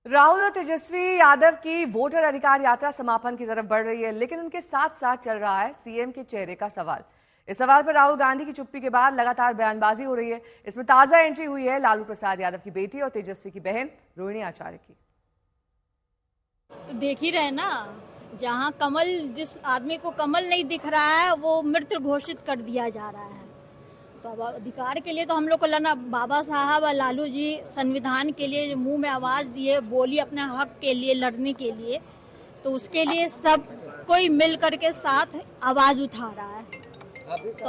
राहुल और तेजस्वी यादव की वोटर अधिकार यात्रा समापन की तरफ बढ़ रही है, लेकिन उनके साथ साथ चल रहा है सीएम के चेहरे का सवाल। इस सवाल पर राहुल गांधी की चुप्पी के बाद लगातार बयानबाजी हो रही है। इसमें ताजा एंट्री हुई है लालू प्रसाद यादव की बेटी और तेजस्वी की बहन रोहिणी आचार्य की। तो देख ही रहे ना, जहां कमल, जिस आदमी को कमल नहीं दिख रहा है वो मृत घोषित कर दिया जा रहा है। तो अब अधिकार के लिए तो हम लोग को लड़ना। बाबा साहब और लालू जी संविधान के लिए मुंह में आवाज दिए, बोली अपने हक के लिए लड़ने के लिए, तो उसके लिए सब कोई मिल करके साथ आवाज उठा रहा है। तो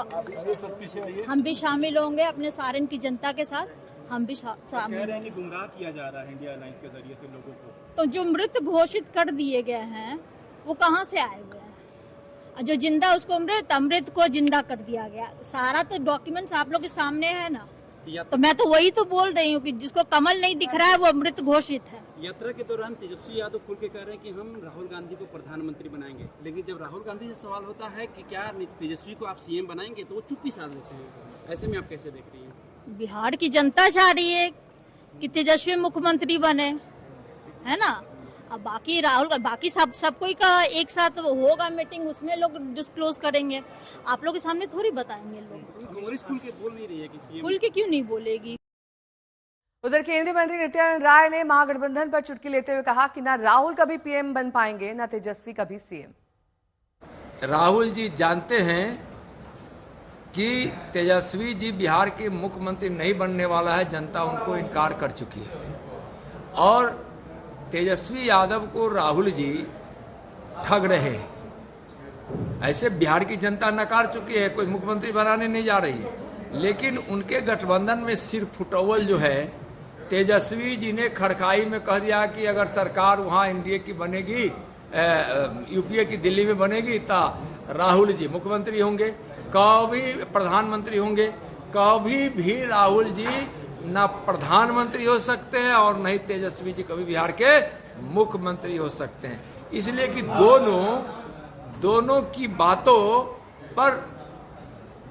हम भी शामिल होंगे अपने सारण की जनता के साथ। हम भी शामिल कह रहे हैं कि गुमराह किया जा रहा है इंडिया अलायंस के जरिए से लोगों को। तो जो मृत घोषित कर दिए गए हैं वो कहाँ से आए हुए हैं? जो जिंदा उसको अमृत को जिंदा कर दिया गया। सारा तो डॉक्यूमेंट्स आप लोग के सामने है ना। तो मैं तो वही तो बोल रही हूँ कि जिसको कमल नहीं दिख रहा है वो अमृत घोषित है। यात्रा के दौरान तेजस्वी यादव खुल के कह रहे हैं कि हम राहुल गांधी को प्रधानमंत्री बनाएंगे, लेकिन जब राहुल गांधी से सवाल होता है कि क्या तेजस्वी को आप सीएम बनाएंगे तो वो चुप्पी साध देते हैं। ऐसे में आप कैसे देख रही हैं? बिहार की जनता चाह रही है कि तेजस्वी मुख्यमंत्री बने, है ना। अब बाकी राहुल, बाकी सब कोई का एक साथ होगा मीटिंग, उसमें लोग डिस्क्लोज करेंगे। आप लोग के सामने थोड़ी बताएंगे लोग। कांग्रेस खुल के बोल नहीं रही है कि सीएम खुल के क्यों नहीं बोलेगी? उधर केंद्रीय मंत्री नित्यानंद राय ने महागठबंधन पर चुटकी लेते हुए कहा कि ना राहुल कभी पीएम बन पाएंगे, ना तेजस्वी कभी सीएम। राहुल जी जानते हैं कि तेजस्वी जी बिहार के मुख्यमंत्री नहीं बनने वाला है। जनता उनको इनकार कर चुकी है और तेजस्वी यादव को राहुल जी ठग रहे हैं। ऐसे बिहार की जनता नकार चुकी है, कोई मुख्यमंत्री बनाने नहीं जा रही है। लेकिन उनके गठबंधन में सिर फुटौल जो है, तेजस्वी जी ने खड़काई में कह दिया कि अगर सरकार वहाँ एनडीए की बनेगी, यूपीए की दिल्ली में बनेगी, तो राहुल जी मुख्यमंत्री होंगे, कभी प्रधानमंत्री होंगे। कभी भी राहुल जी ना प्रधानमंत्री हो सकते हैं और नहीं तेजस्वी जी कभी बिहार के मुख्यमंत्री हो सकते हैं। इसलिए कि दोनों की बातों पर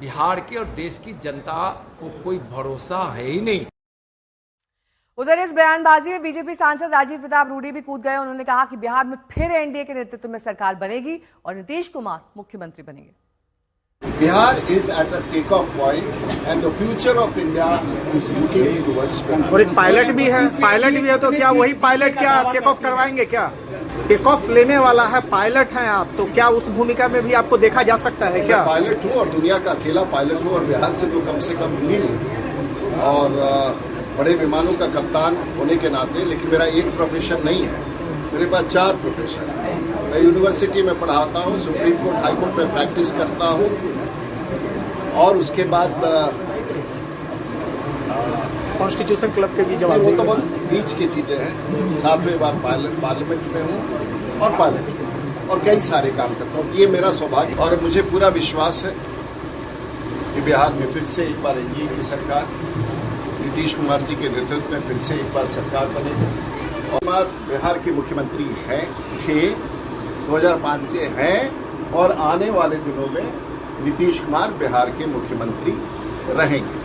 बिहार के और देश की जनता को कोई भरोसा है ही नहीं। उधर इस बयानबाजी में बीजेपी सांसद राजीव प्रताप रूडी भी कूद गए। उन्होंने कहा कि बिहार में फिर एनडीए के नेतृत्व में सरकार बनेगी और नीतीश कुमार मुख्यमंत्री बनेंगे। Bihar is at a takeoff point and the future of India is looking towards Bihar. और एक पायलट भी है तो क्या वही पायलट क्या टेक ऑफ करवाएंगे? क्या टेक ऑफ लेने वाला है? पायलट हैं आप, तो क्या उस भूमिका में भी आपको देखा जा सकता है क्या? पायलट हूँ और दुनिया का अकेला पायलट हूँ और बिहार से तो कम से कम नहीं हूँ और बड़े विमानों का कप्तान होने के नाते, लेकिन मेरा एक प्रोफेशन नहीं है, मेरे पास 4 प्रोफेशन है। मैं यूनिवर्सिटी में पढ़ाता हूँ, सुप्रीम कोर्ट हाई कोर्ट में प्रैक्टिस करता हूँ और उसके बाद कॉन्स्टिट्यूशन क्लब के भी जवाब। वो तो बहुत बीच की चीज़ें हैं। 7वें बार पार्लियामेंट में हूँ और पायलट हूँ और कई सारे काम करता हूँ। ये मेरा सौभाग्य और मुझे पूरा विश्वास है कि बिहार में फिर से एक बार एनडीए की सरकार, नीतीश कुमार जी के नेतृत्व में फिर से एक बार सरकार बनेगी। और बिहार के मुख्यमंत्री थे 2005 से हैं और आने वाले दिनों में नीतीश कुमार बिहार के मुख्यमंत्री रहेंगे।